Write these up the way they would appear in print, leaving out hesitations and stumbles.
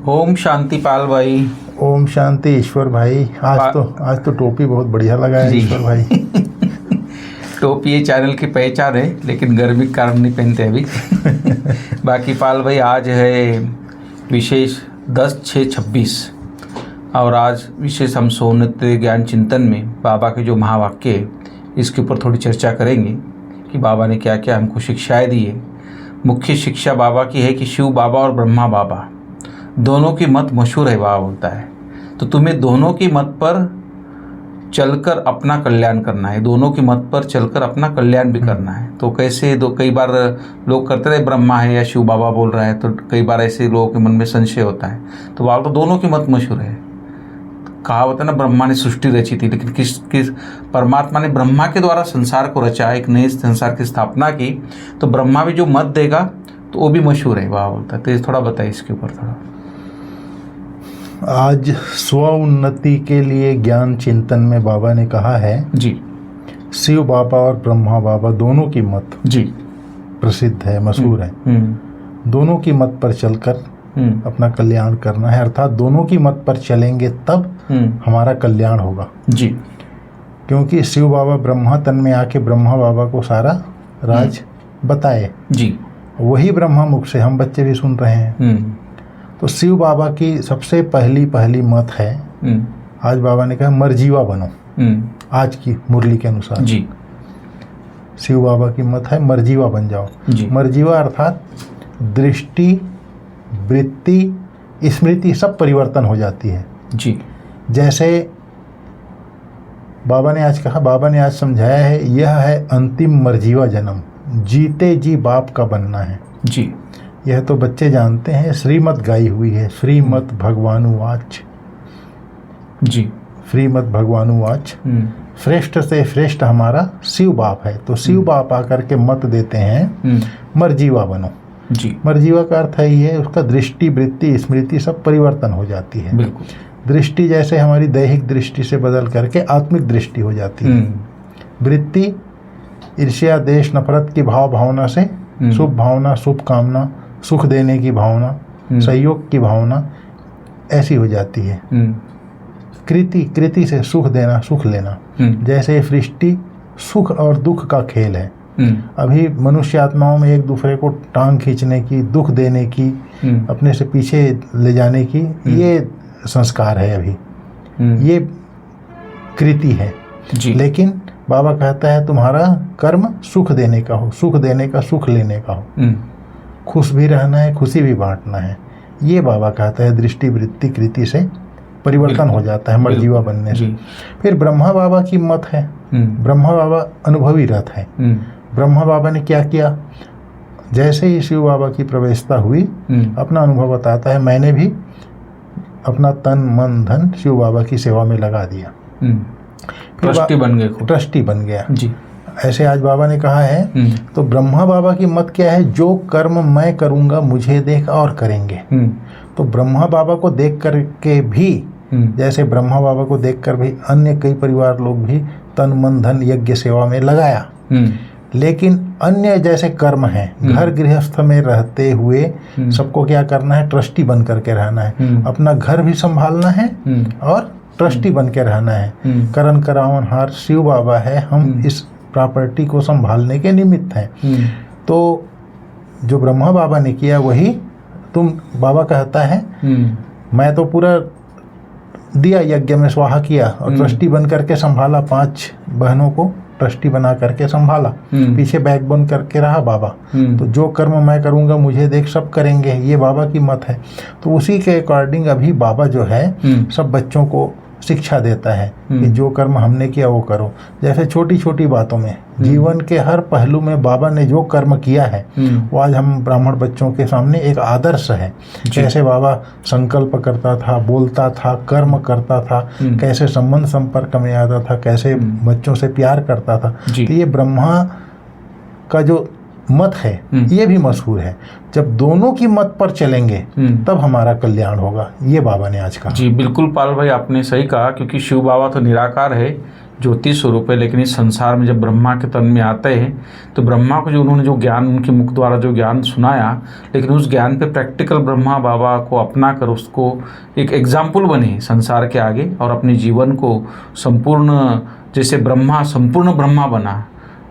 ओम शांति पाल भाई। ओम शांति ईश्वर भाई। आज तो टोपी बहुत बढ़िया लगा है ईश्वर भाई। टोपी ये चैनल की पहचान है, लेकिन गर्मी के कारण नहीं पहनते अभी। बाकी पाल भाई, आज है विशेष 10/6/26 और आज विशेष हम सोनित्य ज्ञान चिंतन में बाबा के जो महावाक्य है इसके ऊपर थोड़ी चर्चा करेंगे कि बाबा ने क्या क्या हमको शिक्षाएं दी है। मुख्य शिक्षा बाबा की है कि शिव बाबा और ब्रह्मा बाबा दोनों की मत मशहूर है। बाबा बोलता है तो तुम्हें दोनों की मत पर चलकर अपना कल्याण करना है, दोनों की मत पर चलकर अपना कल्याण भी करना है। तो कैसे कई बार लोग करते रहे ब्रह्मा है या शिव बाबा बोल रहा है, तो कई बार ऐसे लोगों के मन में संशय होता है। तो बाबा तो दोनों की मत मशहूर है। कहावत है ना, ब्रह्मा ने सृष्टि रची थी, लेकिन किस परमात्मा ने ब्रह्मा के द्वारा संसार को रचा, एक नए संसार की स्थापना की। तो ब्रह्मा भी जो मत देगा तो वो भी मशहूर है। बाबा बोलता है तो ये थोड़ा बताइए इसके ऊपर थोड़ा। आज स्व उन्नति के लिए ज्ञान चिंतन में बाबा ने कहा है जी, शिव बाबा और ब्रह्मा बाबा दोनों की मत जी प्रसिद्ध है, मशहूर है। दोनों की मत पर चलकर अपना कल्याण करना है, अर्थात दोनों की मत पर चलेंगे तब हमारा कल्याण होगा जी। क्योंकि शिव बाबा ब्रह्मा तन में आके ब्रह्मा बाबा को सारा राज बताए जी, वही ब्रह्मा मुख से हम बच्चे भी सुन रहे हैं। तो शिव बाबा की सबसे पहली मत है, आज बाबा ने कहा मर्जीवा बनो। आज की मुरली के अनुसार जी शिव बाबा की मत है मर्जीवा बन जाओ जी। मर्जीवा अर्थात दृष्टि, वृत्ति, स्मृति सब परिवर्तन हो जाती है जी। जैसे बाबा ने आज कहा, बाबा ने आज समझाया है, यह है अंतिम मर्जीवा जन्म, जीते जी बाप का बनना है जी। यह तो बच्चे जानते हैं, श्रीमत गाई हुई है, श्रीमत भगवानुवाच जी। श्रीमत भगवानुवाच, श्रेष्ठ से श्रेष्ठ हमारा शिव बाप है। तो शिव बाप आकर के मत देते हैं मर्जीवा बनो जी। मर्जीवा का अर्थ है ये, उसका दृष्टि, वृत्ति, स्मृति सब परिवर्तन हो जाती है। बिल्कुल। दृष्टि जैसे हमारी दैहिक दृष्टि से बदल करके आत्मिक दृष्टि हो जाती है। वृत्ति ईर्ष्या, देश, नफरत की भावना से शुभ भावना, शुभ कामना, सुख देने की भावना, सहयोग की भावना ऐसी हो जाती है। कृति से सुख देना, सुख लेना। जैसे सृष्टि सुख और दुख का खेल है। अभी मनुष्य आत्माओं में एक दूसरे को टांग खींचने की, दुख देने की, अपने से पीछे ले जाने की, ये संस्कार है अभी, ये कृति है जी। लेकिन बाबा कहता है तुम्हारा कर्म सुख देने का हो, सुख देने का, सुख लेने का हो, खुश भी रहना है, खुशी भी बांटना है। ये बाबा कहता है दृष्टि, वृत्ति, कृति से परिवर्तन हो जाता है मर्जीवा बनने से। फिर ब्रह्मा बाबा की मत है, ब्रह्मा बाबा अनुभवी रथ है। ब्रह्मा बाबा ने क्या किया, जैसे ही शिव बाबा की प्रवेशता हुई अपना अनुभव बताता है, मैंने भी अपना तन मन धन शिव बाबा की सेवा में लगा दिया, ट्रस्टी बन गए, ट्रस्टी बन गया जी। ऐसे आज बाबा ने कहा है। तो ब्रह्मा बाबा की मत क्या है, जो कर्म मैं करूंगा मुझे देख और करेंगे। तो ब्रह्मा बाबा को देख करके भी, जैसे ब्रह्मा बाबा को देखकर भी अन्य कई परिवार लोग भी तन मन धन यज्ञ सेवा में लगाया। लेकिन अन्य जैसे कर्म हैं, घर गृहस्थ में रहते हुए सबको क्या करना है, ट्रस्टी बन करके रहना है, अपना घर भी संभालना है और ट्रस्टी बन के रहना है। करण करावन हार शिव बाबा है, हम इस प्रॉपर्टी को संभालने के निमित्त हैं। तो जो ब्रह्मा बाबा ने किया वही तुम, बाबा कहता है मैं तो पूरा दिया यज्ञ में स्वाहा किया और ट्रस्टी बन करके संभाला, 5 बहनों को ट्रस्टी बना करके संभाला, पीछे बैकबोन करके रहा बाबा। तो जो कर्म मैं करूंगा मुझे देख सब करेंगे, ये बाबा की मत है। तो उसी के अकॉर्डिंग अभी बाबा जो है सब बच्चों को शिक्षा देता है कि जो कर्म हमने किया वो करो। जैसे छोटी छोटी बातों में, जीवन के हर पहलू में बाबा ने जो कर्म किया है वो आज हम ब्राह्मण बच्चों के सामने एक आदर्श है। कैसे बाबा संकल्प करता था, बोलता था, कर्म करता था, कैसे संबंध संपर्क में आता था, कैसे बच्चों से प्यार करता था। तो ये ब्रह्मा का जो मत है ये भी मशहूर है। जब दोनों की मत पर चलेंगे तब हमारा कल्याण होगा, ये बाबा ने आज कहा। जी बिल्कुल पाल भाई, आपने सही कहा, क्योंकि शिव बाबा तो निराकार है, ज्योति स्वरूप है, लेकिन इस संसार में जब ब्रह्मा के तन में आते हैं तो ब्रह्मा को जो उन्होंने जो ज्ञान उनके मुख द्वारा जो ज्ञान सुनाया, लेकिन उस ज्ञान पे प्रैक्टिकल ब्रह्मा बाबा को अपना कर उसको एक एग्जाम्पल बने संसार के आगे और अपने जीवन को संपूर्ण, जैसे ब्रह्मा संपूर्ण ब्रह्मा बना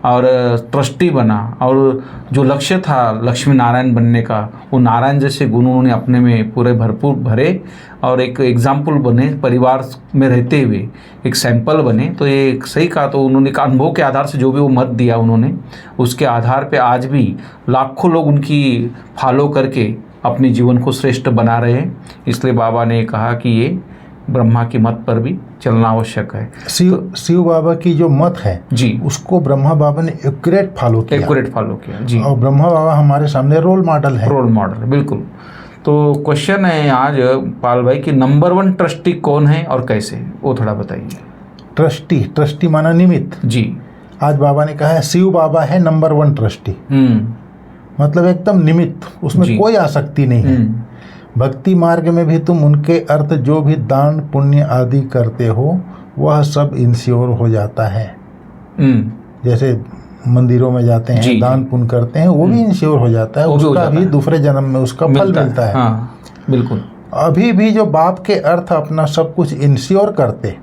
और ट्रस्टी बना और जो लक्ष्य था लक्ष्मी नारायण बनने का, वो नारायण जैसे गुण उन्होंने अपने में पूरे भरपूर भरे और एक एग्जाम्पल बने, परिवार में रहते हुए एक सैंपल बने। तो ये सही कहा, तो उन्होंने एक अनुभव के आधार से जो भी वो मत दिया उन्होंने, उसके आधार पे आज भी लाखों लोग उनकी फॉलो करके अपने जीवन को श्रेष्ठ बना रहे हैं। इसलिए बाबा ने कहा कि ये ब्रह्मा की मत पर भी चलना आवश्यक है। शिव बाबा की जो मत है जी, उसको ब्रह्मा बाबा ने एक्यूरेट फॉलो किया जी। और ब्रह्मा बाबा हमारे सामने रोल मॉडल है। बिल्कुल। तो क्वेश्चन है आज पाल भाई कि नंबर 1 ट्रस्टी कौन है और कैसे, वो थोड़ा बताइए। ट्रस्टी माना निमित्त जी। आज बाबा ने कहा है शिव बाबा है नंबर 1 ट्रस्टी, मतलब एकदम निमित्त, उसमें कोई आसक्ति नहीं है। भक्ति मार्ग में भी तुम उनके अर्थ जो भी दान पुण्य आदि करते हो वह सब इंश्योर हो जाता है। जैसे मंदिरों में जाते हैं दान पुण्य करते हैं, वो भी इंश्योर हो जाता है, उसका भी दूसरे जन्म में उसका फल मिलता है। हाँ, बिल्कुल। अभी भी जो बाप के अर्थ अपना सब कुछ इंश्योर करते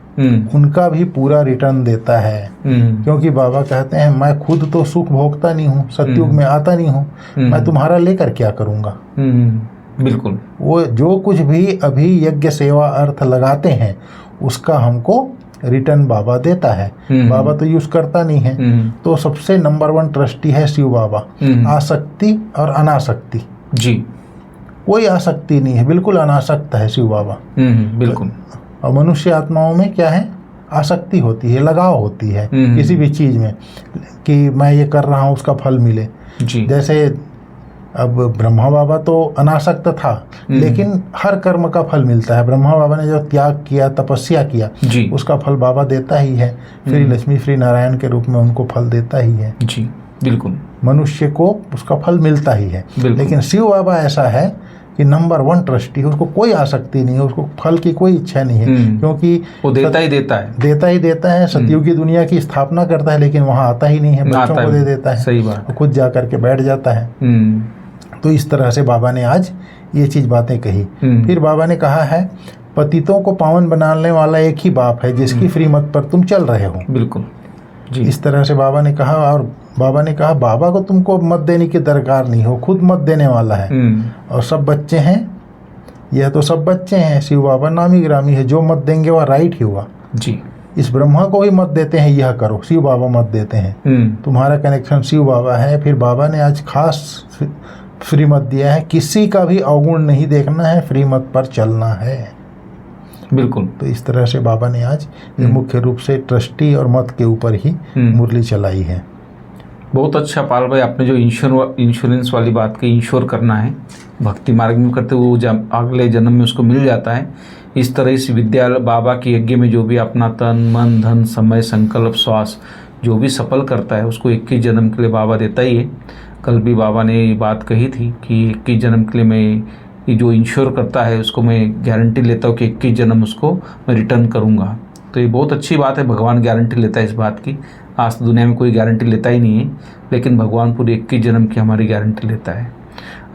उनका भी पूरा रिटर्न देता है, क्योंकि बाबा कहते हैं मैं खुद तो सुख भोगता नहीं हूँ, सतयुग में आता नहीं हूँ, मैं तुम्हारा लेकर क्या करूँगा। बिल्कुल। वो जो कुछ भी अभी यज्ञ सेवा अर्थ लगाते हैं उसका हमको रिटर्न बाबा देता है। बाबा तो यूज करता नहीं है। तो सबसे नंबर 1 ट्रस्टी है शिव बाबा। आसक्ति और अनासक्ति, जी, कोई आसक्ति नहीं है, बिल्कुल अनासक्त है शिव बाबा। बिल्कुल। और मनुष्य आत्माओं में क्या है, आसक्ति होती है, लगाव होती है किसी भी चीज में कि मैं ये कर रहा हूँ उसका फल मिले। जी। जैसे अब ब्रह्मा बाबा तो अनासक्त था, लेकिन हर कर्म का फल मिलता है। ब्रह्मा बाबा ने जो त्याग किया, तपस्या किया, उसका फल बाबा देता ही है। श्री लक्ष्मी श्री नारायण के रूप में उनको फल देता ही है। जी, बिल्कुल। मनुष्य को उसका फल मिलता ही है। लेकिन शिव बाबा ऐसा है कि नंबर 1 ट्रस्टी है, उसको कोई आसक्ति नहीं है, उसको फल की कोई इच्छा नहीं है, क्योंकि वो देता ही देता है। सतयुग की दुनिया की स्थापना करता है, लेकिन वहाँ आता ही नहीं है, बच्चों को दे देता है। सही बात। खुद जा करके बैठ जाता है। तो इस तरह से बाबा ने आज ये चीज बातें कही। फिर बाबा ने कहा है पतितों को पावन बनाने वाला एक ही बाप है जिसकी फ्री मत पर तुम चल रहे हो। बिल्कुल जी। इस तरह से बाबा ने कहा, और बाबा ने कहा बाबा को तुमको मत देने की दरकार नहीं हो, खुद मत देने वाला है। और सब बच्चे हैं, यह तो सब बच्चे हैं, शिव बाबा नामी ग्रामी है, जो मत देंगे वह राइट ही हुआ जी। इस ब्रह्मा को भी मत देते हैं यह करो, शिव बाबा मत देते हैं। तुम्हारा कनेक्शन शिव बाबा है। फिर बाबा ने आज खास फ्री मत दिया है, किसी का भी अवगुण नहीं देखना है, फ्री मत पर चलना है। बिल्कुल। तो इस तरह से बाबा ने आज मुख्य रूप से ट्रस्टी और मत के ऊपर ही मुरली चलाई है। बहुत अच्छा पाल भाई, आपने जो इंश्योरेंस वाली बात की, इंश्योर करना है, भक्ति मार्ग में करते वो अगले जन्म में उसको मिल जाता है। इस तरह इस विद्यालय बाबा के यज्ञ में जो भी अपना तन मन धन समय संकल्प श्वास जो भी सफल करता है उसको 21 जन्म के लिए बाबा देता ही है। कल भी बाबा ने ये बात कही थी कि 21 जन्म के लिए मैं ये जो इंश्योर करता है उसको मैं गारंटी लेता हूँ कि 21 जन्म उसको मैं रिटर्न करूँगा। तो ये बहुत अच्छी बात है, भगवान गारंटी लेता है इस बात की। आज तो दुनिया में कोई गारंटी लेता ही नहीं है, लेकिन भगवान पूरी 21 जन्म की हमारी गारंटी लेता है।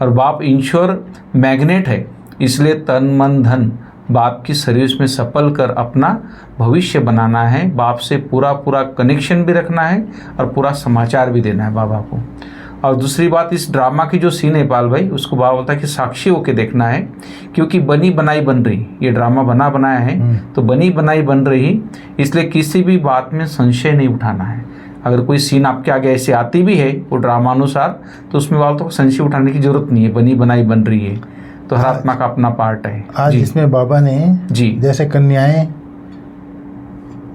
और बाप इंश्योर मैग्नेट है, इसलिए तन मन धन बाप की सर्विस में सफल कर अपना भविष्य बनाना है। बाप से पूरा कनेक्शन भी रखना है और पूरा समाचार भी देना है बाबा को। और दूसरी बात, इस ड्रामा की जो सीन है पाल भाई, उसको बाबा बोलता है कि साक्षी होके देखना है, क्योंकि बनी बनाई बन रही, ये ड्रामा बना बनाया है तो बनी बनाई बन रही, इसलिए किसी भी बात में संशय नहीं उठाना है। अगर कोई सीन आपके आगे ऐसे आती भी है वो ड्रामानुसार, तो उसमें बाबा तो संशय उठाने की जरूरत नहीं है, बनी बनाई बन रही है, तो हर आत्मा का अपना पार्ट है। आज इसमें बाबा ने जी जैसे कन्याएं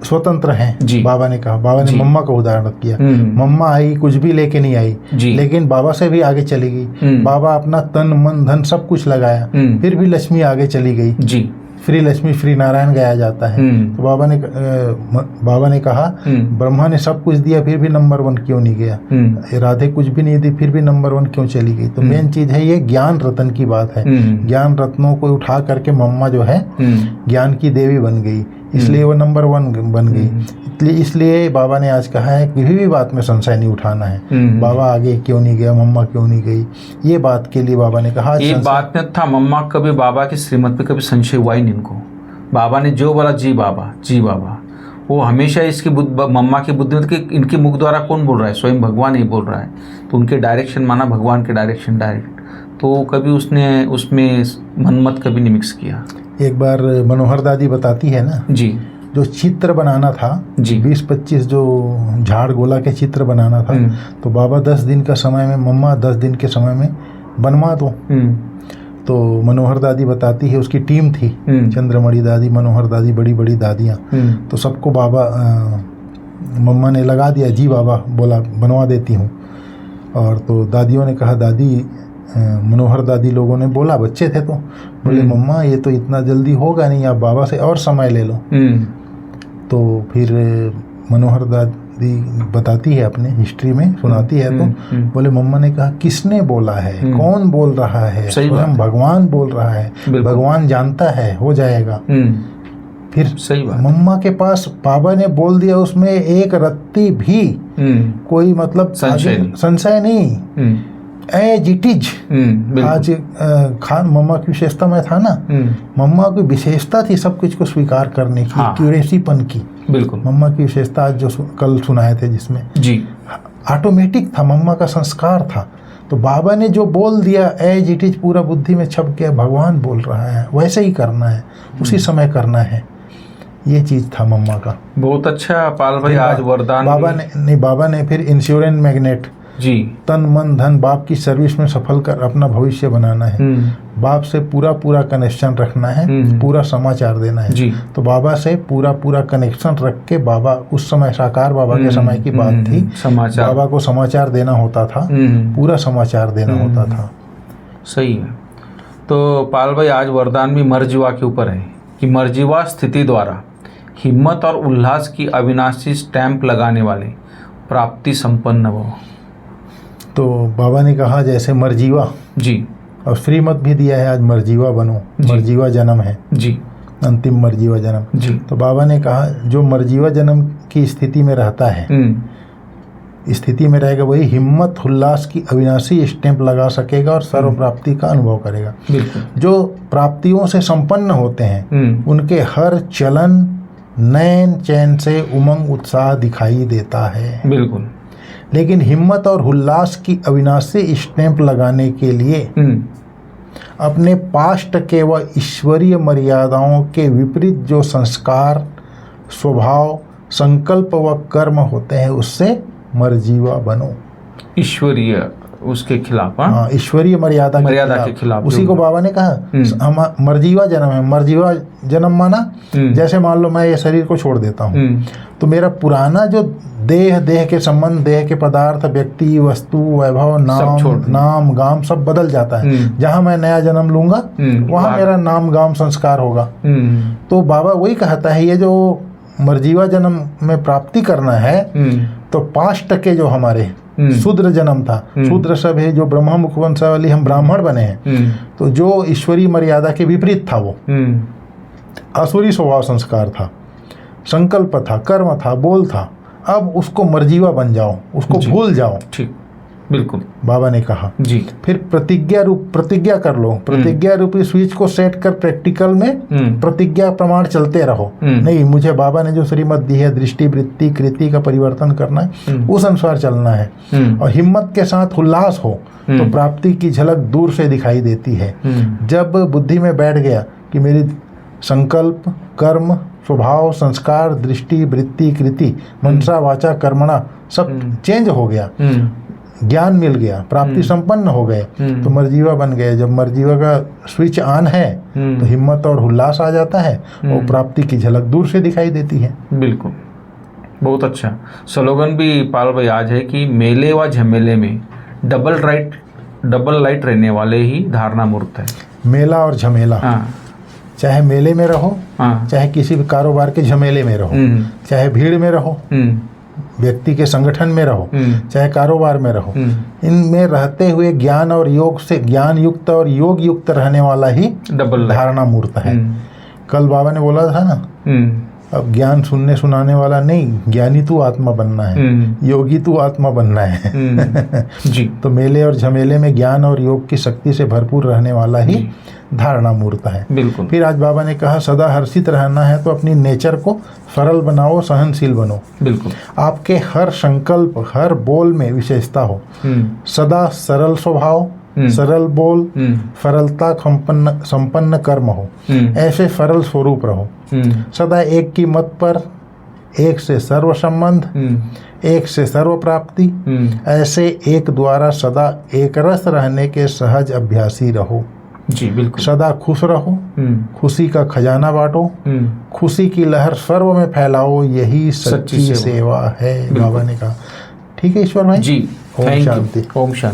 स्वतंत्र हैं जी, बाबा ने कहा, बाबा ने मम्मा का उदाहरण किया। मम्मा आई, कुछ भी लेके नहीं आई, लेकिन बाबा से भी आगे चली गई। बाबा अपना तन मन धन सब कुछ लगाया, फिर भी लक्ष्मी आगे चली गई जी। श्री लक्ष्मी श्री नारायण गाया जाता है। तो बाबा ने कहा ब्रह्मा ने सब कुछ दिया फिर भी नंबर 1 क्यों नहीं गया, राधे कुछ भी नहीं दी फिर भी नंबर 1 क्यों चली गई। तो मेन चीज है ये ज्ञान रत्न की बात है। ज्ञान रत्नों को उठा करके मम्मा जो है ज्ञान की देवी बन गई। इसलिए वो नंबर 1 बन गई। इसलिए बाबा ने आज कहा है किसी भी बात में संशय नहीं उठाना है। बाबा आगे क्यों नहीं गया, मम्मा क्यों नहीं गई, ये बात के लिए बाबा ने कहा। ये बात में था मम्मा कभी बाबा की श्रीमत पे कभी संशय हुआ ही नहीं इनको। बाबा ने जो बोला जी बाबा, जी बाबा, वो हमेशा इसकी मम्मा की बुद्धि में कि इनके मुख द्वारा कौन बोल रहा है, स्वयं भगवान ही बोल रहा है, तो उनके डायरेक्शन माना भगवान के डायरेक्शन डायरेक्ट, तो कभी उसने उसमें मनमत कभी नहीं मिक्स किया। एक बार मनोहर दादी बताती है ना जी, जो चित्र बनाना था जी, 20-25 जो झाड़ गोला के चित्र बनाना था, तो बाबा 10 दिन का समय में, मम्मा 10 दिन के समय में बनवा दो। तो मनोहर दादी बताती है उसकी टीम थी, चंद्रमणि दादी, मनोहर दादी, बड़ी बड़ी दादियाँ, तो सबको बाबा मम्मा ने लगा दिया, जी बाबा बोला बनवा देती हूँ। और तो दादियों ने कहा, दादी मनोहर दादी लोगों ने बोला, बच्चे थे तो बोले मम्मा ये तो इतना जल्दी होगा नहीं, आप बाबा से और समय ले लो। तो फिर मनोहर दादी बताती है अपने हिस्ट्री में सुनाती है, तो बोले मम्मा ने कहा किसने बोला है, कौन बोल रहा है, स्वयं भगवान बोल रहा है, भगवान जानता है हो जाएगा। फिर सही बात, मम्मा के पास बाबा ने बोल दिया, उसमें एक रत्ती भी कोई मतलब संशय नहीं, एज इट इज। आज खान मम्मा की विशेषता में था ना, मम्मा की विशेषता थी सब कुछ को स्वीकार करने की, क्यूरेसीपन की। बिल्कुल, मम्मा की विशेषता आज जो कल सुनाए थे जिसमें जी ऑटोमेटिक था, मम्मा का संस्कार था। तो बाबा ने जो बोल दिया एज इट इज पूरा बुद्धि में छप गया, भगवान बोल रहा है वैसे ही करना है, उसी समय करना है, ये चीज था मम्मा का। बहुत अच्छा पाल भाई, आज वरदान बाबा ने फिर इंश्योरेंस मैग्नेट जी, तन मन धन बाप की सर्विस में सफल कर अपना भविष्य बनाना है, बाप से पूरा कनेक्शन रखना है, पूरा समाचार देना है जी। तो बाबा से पूरा कनेक्शन रख के, बाबा उस समय साकार बाबा के समय की बात थी, समाचार बाबा को समाचार देना होता था, पूरा समाचार देना होता था। सही है। तो पाल भाई आज वरदान भी मर्जीवा के ऊपर है कि मर्जीवा स्थिति द्वारा हिम्मत और उल्लास की अविनाशी स्टैंप लगाने वाले प्राप्ति संपन्न हो। तो बाबा ने कहा जैसे मर्जीवा जी, और श्रीमत भी दिया है आज मर्जीवा बनो, मर्जीवा जन्म है जी, अंतिम मर्जीवा जन्म जी। तो बाबा ने कहा जो मर्जीवा जन्म की स्थिति में रहता है, स्थिति में रहेगा, वही हिम्मत उल्लास की अविनाशी स्टैंप लगा सकेगा और सर्व प्राप्ति का अनुभव करेगा। जो प्राप्तियों से संपन्न होते हैं उनके हर चलन नैन चैन से उमंग उत्साह दिखाई देता है। बिल्कुल, लेकिन हिम्मत और उल्लास की अविनाशी स्टैंप लगाने के लिए अपने पास्ट के व ईश्वरीय मर्यादाओं के विपरीत जो संस्कार, स्वभाव, संकल्प व कर्म होते हैं उससे मर्जीवा बनो। ईश्वरीय उसके खिलाफ, हाँ, ईश्वरीय मर्यादा के खिलाफ उसी को बाबा ने कहा हम मर्जीवा जन्म है। मर्जीवा जन्म माना जैसे मान लो मैं ये शरीर को छोड़ देता हूँ, तो मेरा पुराना जो देह के संबंध, देह के पदार्थ, व्यक्ति, वस्तु, वैभव, नाम गाम सब बदल जाता है। जहाँ मैं नया जन्म लूंगा वहाँ मेरा नाम गाम संस्कार होगा। तो बाबा वही कहता है ये जो मर्जीवा जन्म में प्राप्ति करना है, तो 5% जो हमारे शूद्र जन्म था, शूद्र सब है जो ब्रह्मा मुख वंशावली, हम ब्राह्मण बने हैं, तो जो ईश्वरीय मर्यादा के विपरीत था वो असुरी स्वभाव संस्कार था, संकल्प था, कर्म था, बोल था, अब उसको मर्जीवा बन जाओ, उसको भूल जाओ। ठीक, बिल्कुल, बाबा ने कहा जी। फिर प्रतिज्ञा कर लो, प्रतिज्ञा रूपी स्विच को सेट कर प्रैक्टिकल में प्रतिज्ञा प्रमाण चलते रहो। नहीं, मुझे बाबा ने जो श्रीमत दी है दृष्टि वृत्ति कृति का परिवर्तन करना है, उस अनुसार चलना है, और हिम्मत के साथ उल्लास हो तो प्राप्ति की झलक दूर से दिखाई देती है। जब बुद्धि में बैठ गया कि मेरी संकल्प, कर्म, स्वभाव, संस्कार, दृष्टि वृत्ति कृति, मनसा वाचा कर्मणा सब चेंज हो गया, ज्ञान मिल गया, प्राप्ति संपन्न हो गए, तो मर्जीवा बन गए। जब मर्जीवा का स्विच ऑन है तो हिम्मत और उल्लास आ जाता है और प्राप्ति की झलक दूर से दिखाई देती है। बिल्कुल, बहुत अच्छा स्लोगन भी पाल भाई आज है कि मेले व झमेले में डबल लाइट रहने वाले ही धारणा मूर्त है। मेला और झमेला, चाहे मेले में रहो, चाहे किसी भी कारोबार के झमेले में रहो, चाहे भीड़ में रहो, व्यक्ति के संगठन में रहो, चाहे कारोबार में रहो, इनमें रहते हुए ज्ञान और योग से, ज्ञान युक्त और योग युक्त रहने वाला ही डबल धारणा मूर्त है। कल बाबा ने बोला था ना अब ज्ञान सुनने सुनाने वाला नहीं, ज्ञानी तू आत्मा बनना है, योगी तू आत्मा बनना है। जी। तो मेले और झमेले में ज्ञान और योग की शक्ति से भरपूर रहने वाला ही धारणा मूर्त है। बिल्कुल। फिर आज बाबा ने कहा सदा हर्षित रहना है तो अपनी नेचर को सरल बनाओ, सहनशील बनो। बिल्कुल। आपके हर संकल्प, हर बोल में विशेषता हो। सदा सरल स्वभाव, सरल बोल, सरलता संपन्न कर्म हो, ऐसे सरल स्वरूप रहो। सदा एक की मत पर, एक से सर्व संबंध, एक से सर्व प्राप्ति, ऐसे एक द्वारा सदा एक रस रहने के सहज अभ्यासी रहो। जी बिल्कुल। सदा खुश रहो, खुशी का खजाना बांटो, खुशी की लहर सर्व में फैलाओ, यही सच्ची सेवा है, बाबा ने कहा। ठीक है ईश्वर भाई जी। ओम शांति। ओम शांति।